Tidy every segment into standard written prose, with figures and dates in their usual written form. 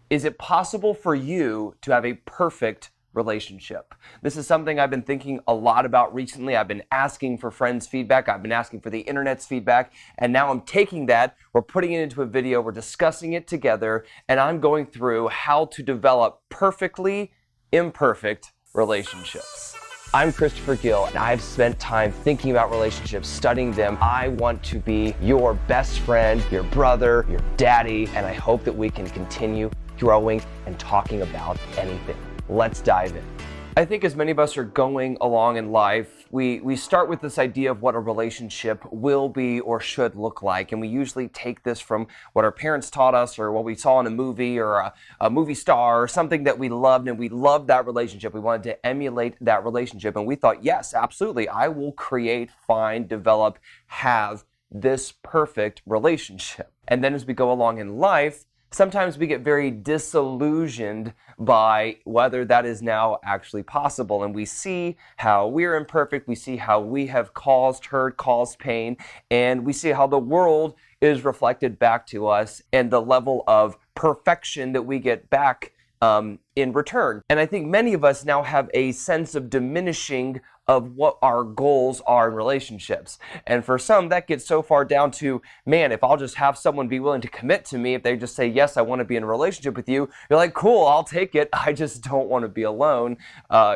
Is it possible for you to have a perfect relationship? This is something I've been thinking a lot about recently. I've been asking for friends' feedback. I've been asking for the internet's feedback. And now I'm taking that, we're putting it into a video, we're discussing it together, and I'm going through how to develop perfectly imperfect relationships. I'm Christopher Gill, and I've spent time thinking about relationships, studying them. I want to be your best friend, your brother, your daddy, and I hope that we can continue growing and talking about anything. Let's dive in. I think as many of us are going along in life, we start with this idea of what a relationship will be or should look like. And we usually take this from what our parents taught us or what we saw in a movie or a movie star or something that we loved, and we loved that relationship. We wanted to emulate that relationship. And we thought, yes, absolutely, I will create, find, develop, have this perfect relationship. And then as we go along in life, sometimes we get very disillusioned by whether that is now actually possible. And we see how we're imperfect, we see how we have caused hurt, caused pain, and we see how the world is reflected back to us and the level of perfection that we get back in return. And I think many of us now have a sense of diminishing of what our goals are in relationships. And for some, that gets so far down to, man, if I'll just have someone be willing to commit to me, if they just say, yes, I want to be in a relationship with you, you're like, cool, I'll take it. I just don't want to be alone.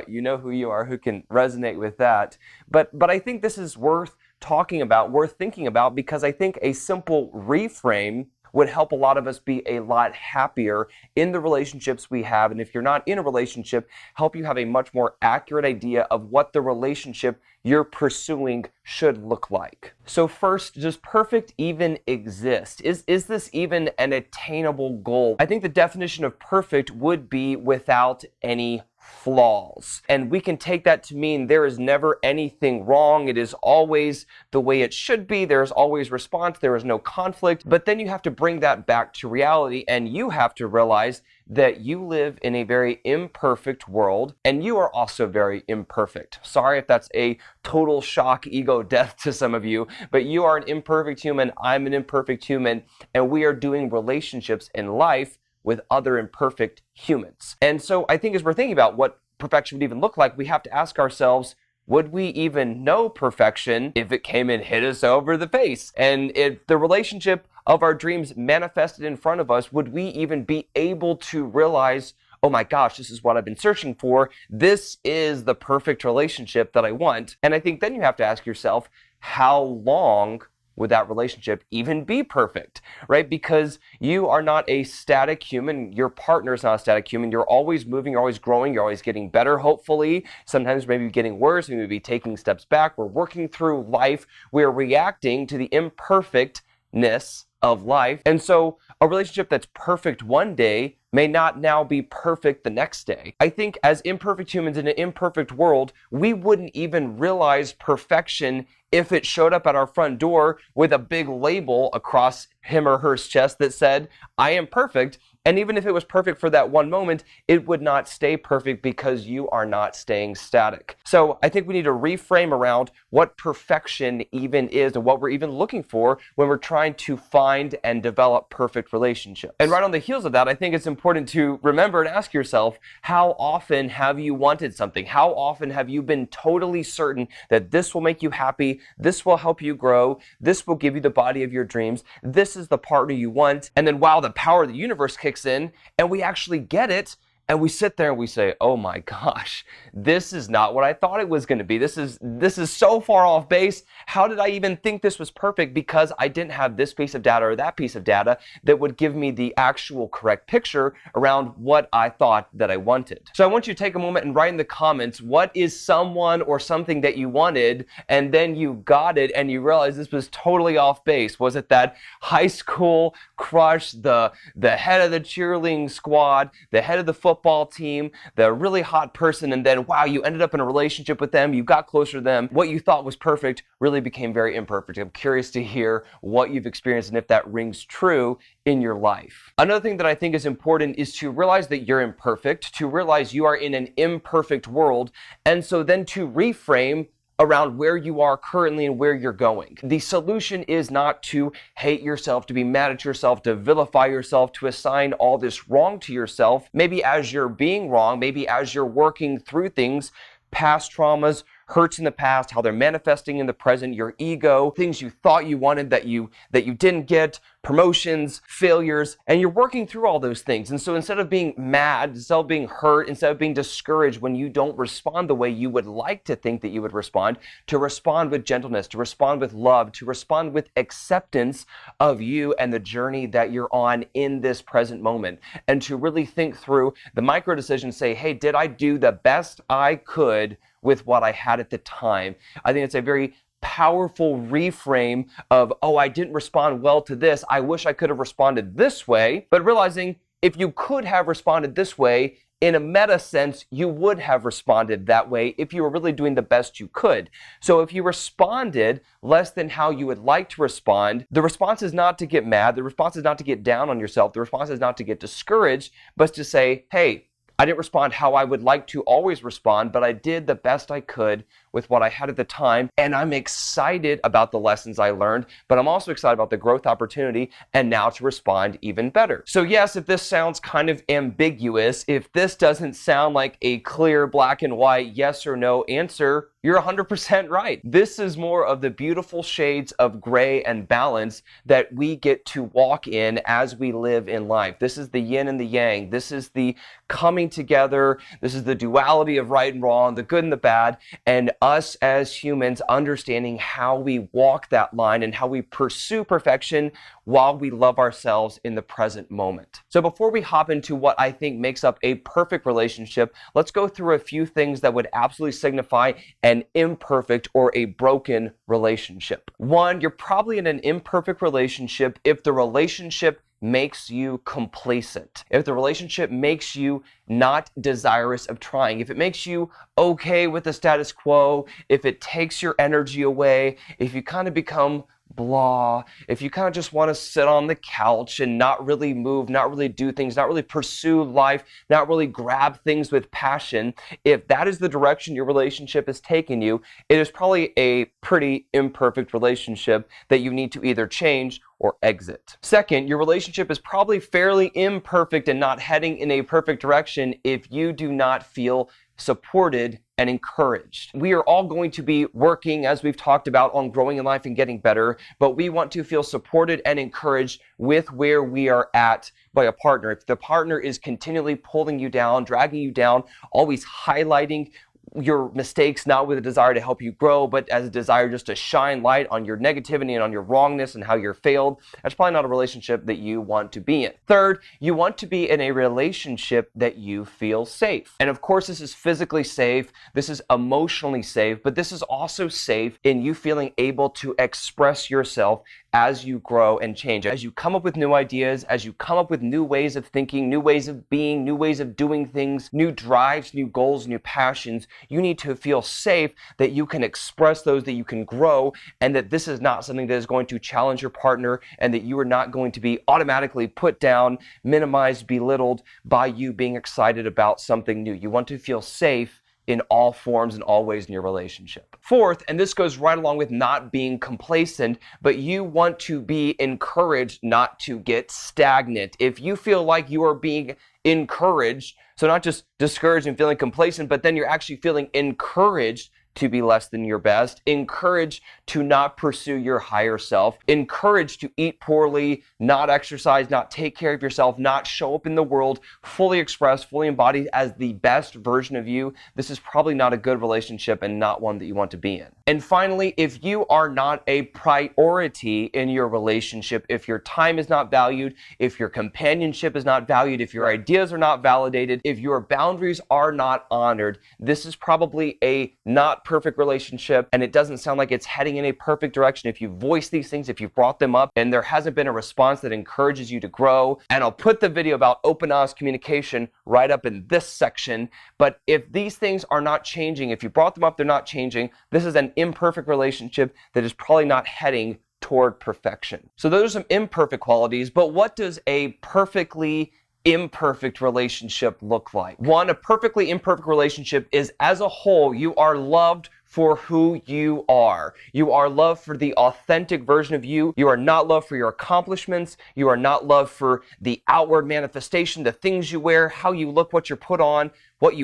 You know who you are, who can resonate with that. But I think this is worth talking about, worth thinking about, because I think a simple reframe would help a lot of us be a lot happier in the relationships we have. And if you're not in a relationship, help you have a much more accurate idea of what the relationship you're pursuing should look like. So first, does perfect even exist? Is this even an attainable goal? I think the definition of perfect would be without any flaws. And we can take that to mean there is never anything wrong. It is always the way it should be. There is always response. There is no conflict. But then you have to bring that back to reality, and you have to realize that you live in a very imperfect world, and you are also very imperfect. Sorry if that's a total shock, ego death to some of you, but you are an imperfect human. I'm an imperfect human, and we are doing relationships in life with other imperfect humans. And so I think as we're thinking about what perfection would even look like, we have to ask ourselves, would we even know perfection if it came and hit us over the face? And if the relationship of our dreams manifested in front of us, would we even be able to realize, oh my gosh, this is what I've been searching for. This is the perfect relationship that I want. And I think then you have to ask yourself, how long would that relationship even be perfect, right? Because you are not a static human. Your partner is not a static human. You're always moving, you're always growing, you're always getting better, hopefully. Sometimes maybe getting worse, we may be taking steps back. We're working through life. We're reacting to the imperfectness of life. And so a relationship that's perfect one day may not now be perfect the next day. I think as imperfect humans in an imperfect world, we wouldn't even realize perfection if it showed up at our front door with a big label across him or her chest that said, I am perfect. And even if it was perfect for that one moment, it would not stay perfect because you are not staying static. So I think we need to reframe around what perfection even is and what we're even looking for when we're trying to find and develop perfect relationships. And right on the heels of that, I think it's important to remember and ask yourself, how often have you wanted something? How often have you been totally certain that this will make you happy, this will help you grow, this will give you the body of your dreams, this is the partner you want, and then wow, the power of the universe kicks in and we actually get it, and we sit there and we say, oh my gosh, this is not what I thought it was going to be. This is so far off base. How did I even think this was perfect? Because I didn't have this piece of data or that piece of data that would give me the actual correct picture around what I thought that I wanted. So I want you to take a moment and write in the comments, what is someone or something that you wanted and then you got it and you realized this was totally off base? Was it that high school crush, the head of the cheerleading squad, the head of the football team, the really hot person, and then wow, you ended up in a relationship with them, you got closer to them, what you thought was perfect really became very imperfect. I'm curious to hear what you've experienced and if that rings true in your life. Another thing that I think is important is to realize that you're imperfect, to realize you are in an imperfect world, and so then to reframe around where you are currently and where you're going. The solution is not to hate yourself, to be mad at yourself, to vilify yourself, to assign all this wrong to yourself. Maybe as you're being wrong, maybe as you're working through things, past traumas, hurts in the past, how they're manifesting in the present, your ego, things you thought you wanted that you didn't get, promotions, failures, and you're working through all those things. And so instead of being mad, instead of being hurt, instead of being discouraged when you don't respond the way you would like to think that you would respond, to respond with gentleness, to respond with love, to respond with acceptance of you and the journey that you're on in this present moment, and to really think through the micro decisions, say, hey, did I do the best I could with what I had at the time? I think it's a very powerful reframe of, oh, I didn't respond well to this. I wish I could have responded this way. But realizing if you could have responded this way, in a meta sense, you would have responded that way if you were really doing the best you could. So if you responded less than how you would like to respond, the response is not to get mad. The response is not to get down on yourself. The response is not to get discouraged, but to say, hey, I didn't respond how I would like to always respond, but I did the best I could with what I had at the time. And I'm excited about the lessons I learned, but I'm also excited about the growth opportunity and now to respond even better. So yes, if this sounds kind of ambiguous, if this doesn't sound like a clear black and white yes or no answer, you're 100% right. This is more of the beautiful shades of gray and balance that we get to walk in as we live in life. This is the yin and the yang. This is the coming together. This is the duality of right and wrong, the good and the bad, and us as humans understanding how we walk that line and how we pursue perfection while we love ourselves in the present moment. So before we hop into what I think makes up a perfect relationship, let's go through a few things that would absolutely signify an imperfect or a broken relationship. One, you're probably in an imperfect relationship if the relationship makes you complacent, if the relationship makes you not desirous of trying, if it makes you okay with the status quo, if it takes your energy away, if you kind of become blah, if you kind of just want to sit on the couch and not really move, not really do things, not really pursue life, not really grab things with passion, if that is the direction your relationship is taking you, it is probably a pretty imperfect relationship that you need to either change or exit. Second, your relationship is probably fairly imperfect and not heading in a perfect direction if you do not feel supported and encouraged. We are all going to be working, as we've talked about, on growing in life and getting better, but we want to feel supported and encouraged with where we are at by a partner. If the partner is continually pulling you down, dragging you down, always highlighting your mistakes, not with a desire to help you grow, but as a desire just to shine light on your negativity and on your wrongness and how you're failed, that's probably not a relationship that you want to be in. Third, you want to be in a relationship that you feel safe. And of course, this is physically safe, this is emotionally safe, but this is also safe in you feeling able to express yourself as you grow and change, as you come up with new ideas, as you come up with new ways of thinking, new ways of being, new ways of doing things, new drives, new goals, new passions. You need to feel safe that you can express those, that you can grow, and that this is not something that is going to challenge your partner, and that you are not going to be automatically put down, minimized, belittled by you being excited about something new. You want to feel safe in all forms and all ways in your relationship. Fourth, and this goes right along with not being complacent, but you want to be encouraged not to get stagnant. If you feel like you are being encouraged, so not just discouraged and feeling complacent, but then you're actually feeling encouraged to be less than your best, encouraged to not pursue your higher self, encouraged to eat poorly, not exercise, not take care of yourself, not show up in the world, fully expressed, fully embodied as the best version of you, this is probably not a good relationship and not one that you want to be in. And finally, if you are not a priority in your relationship, if your time is not valued, if your companionship is not valued, if your ideas are not validated, if your boundaries are not honored, this is probably a not perfect relationship, and it doesn't sound like it's heading in a perfect direction. If you voice these things, if you've brought them up and there hasn't been a response that encourages you to grow, and I'll put the video about open, honest communication right up in this section, but if these things are not changing, if you brought them up, they're not changing, this is an imperfect relationship that is probably not heading toward perfection. So those are some imperfect qualities, but what does a perfectly imperfect relationship look like? One, a perfectly imperfect relationship is, as a whole, you are loved for who you are. You are loved for the authentic version of you. You are not loved for your accomplishments. You are not loved for the outward manifestation, the things you wear, how you look, what you put on, but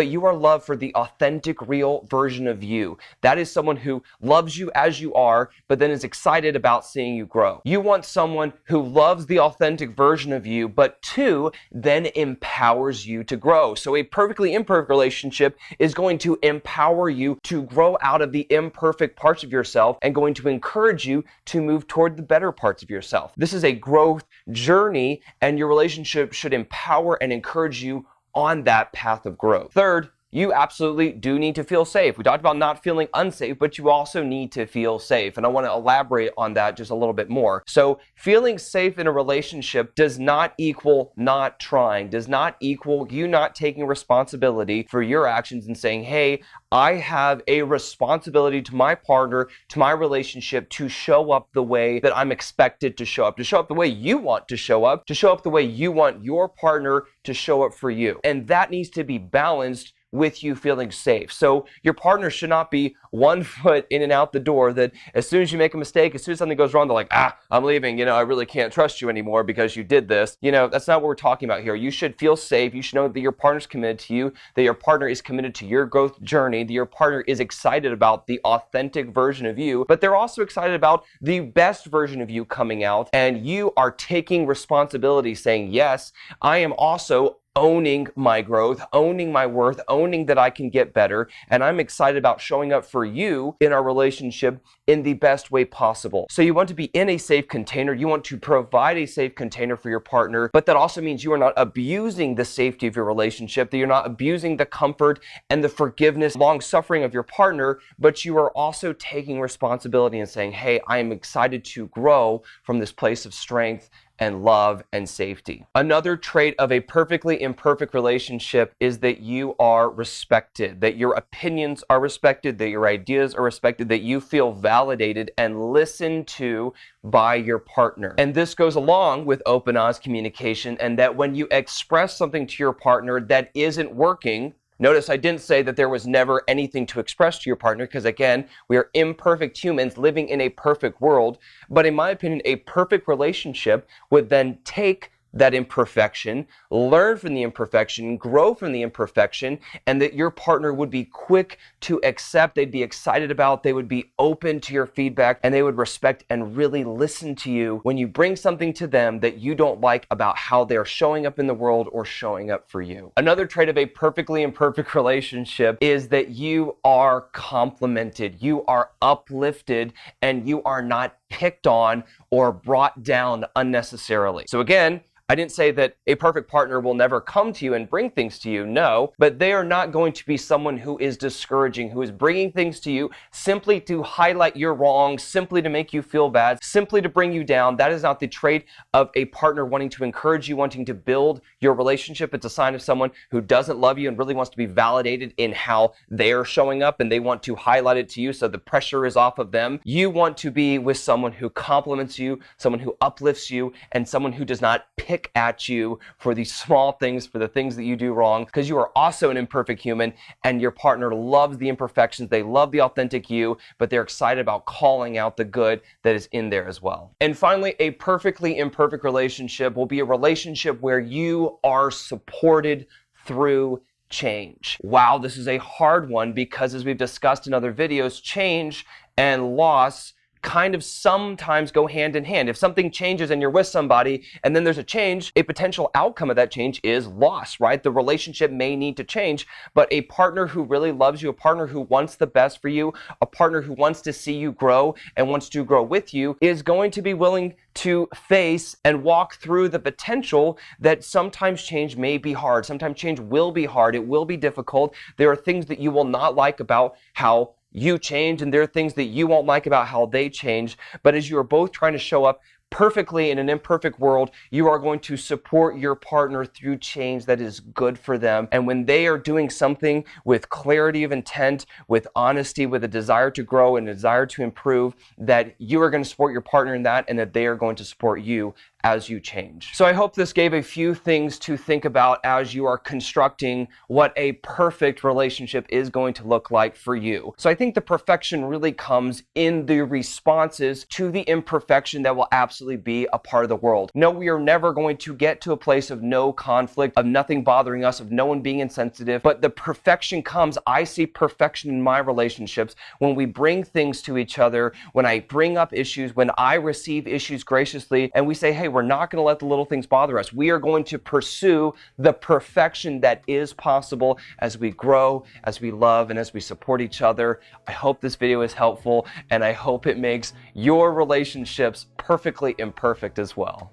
you are loved for the authentic, real version of you. That is someone who loves you as you are, but then is excited about seeing you grow. You want someone who loves the authentic version of you, but two, then empowers you to grow. So a perfectly imperfect relationship is going to empower you to grow out of the imperfect parts of yourself and going to encourage you to move toward the better parts of yourself. This is a growth journey, and your relationship should empower and encourage you on that path of growth. Third, you absolutely do need to feel safe. We talked about not feeling unsafe, but you also need to feel safe. And I want to elaborate on that just a little bit more. So feeling safe in a relationship does not equal not trying, does not equal you not taking responsibility for your actions and saying, hey, I have a responsibility to my partner, to my relationship, to show up the way that I'm expected to show up the way you want to show up the way you want your partner to show up for you. And that needs to be balanced with you feeling safe. So your partner should not be 1 foot in and out the door, that as soon as you make a mistake, as soon as something goes wrong, they're like, I'm leaving, I really can't trust you anymore because you did this. That's not what we're talking about here. You should feel safe. You should know that your partner's committed to you, that your partner is committed to your growth journey, that your partner is excited about the authentic version of you, but they're also excited about the best version of you coming out, and you are taking responsibility, saying, yes, I am also owning my growth, owning my worth, owning that I can get better. And I'm excited about showing up for you in our relationship in the best way possible. So you want to be in a safe container. You want to provide a safe container for your partner, but that also means you are not abusing the safety of your relationship, that you're not abusing the comfort and the forgiveness, long suffering of your partner, but you are also taking responsibility and saying, hey, I am excited to grow from this place of strength and love and safety. Another trait of a perfectly imperfect relationship is that you are respected, that your opinions are respected, that your ideas are respected, that you feel validated and listened to by your partner. And this goes along with open, honest communication, and that when you express something to your partner that isn't working, notice I didn't say that there was never anything to express to your partner, because again, we are imperfect humans living in a perfect world. But in my opinion, a perfect relationship would then take that imperfection, learn from the imperfection, grow from the imperfection, and that your partner would be quick to accept, they'd be excited about, they would be open to your feedback, and they would respect and really listen to you when you bring something to them that you don't like about how they're showing up in the world or showing up for you. Another trait of a perfectly imperfect relationship is that you are complimented, you are uplifted, and you are not picked on or brought down unnecessarily. So again, I didn't say that a perfect partner will never come to you and bring things to you, no, but they are not going to be someone who is discouraging, who is bringing things to you simply to highlight your wrongs, simply to make you feel bad, simply to bring you down. That is not the trait of a partner wanting to encourage you, wanting to build your relationship. It's a sign of someone who doesn't love you and really wants to be validated in how they're showing up, and they want to highlight it to you so the pressure is off of them. You want to be with someone who compliments you, someone who uplifts you, and someone who does not pick at you for these small things, for the things that you do wrong, because you are also an imperfect human, and your partner loves the imperfections. They love the authentic you, but they're excited about calling out the good that is in there as well. And finally, a perfectly imperfect relationship will be a relationship where you are supported through change. Wow, this is a hard one, because as we've discussed in other videos, change and loss kind of sometimes go hand in hand. If something changes and you're with somebody and then there's a change, a potential outcome of that change is loss, right? The relationship may need to change, but a partner who really loves you, a partner who wants the best for you, a partner who wants to see you grow and wants to grow with you is going to be willing to face and walk through the potential that sometimes change may be hard. Sometimes change will be hard. It will be difficult. There are things that you will not like about how you change, and there are things that you won't like about how they change. But as you are both trying to show up perfectly in an imperfect world, you are going to support your partner through change that is good for them. And when they are doing something with clarity of intent, with honesty, with a desire to grow and a desire to improve, that you are going to support your partner in that, and that they are going to support you as you change. So I hope this gave a few things to think about as you are constructing what a perfect relationship is going to look like for you. So I think the perfection really comes in the responses to the imperfection that will absolutely be a part of the world. No, we are never going to get to a place of no conflict, of nothing bothering us, of no one being insensitive, but the perfection comes. I see perfection in my relationships when we bring things to each other, when I bring up issues, when I receive issues graciously, and we say, hey, we're not going to let the little things bother us. We are going to pursue the perfection that is possible as we grow, as we love, and as we support each other. I hope this video is helpful, and I hope it makes your relationships perfectly imperfect as well.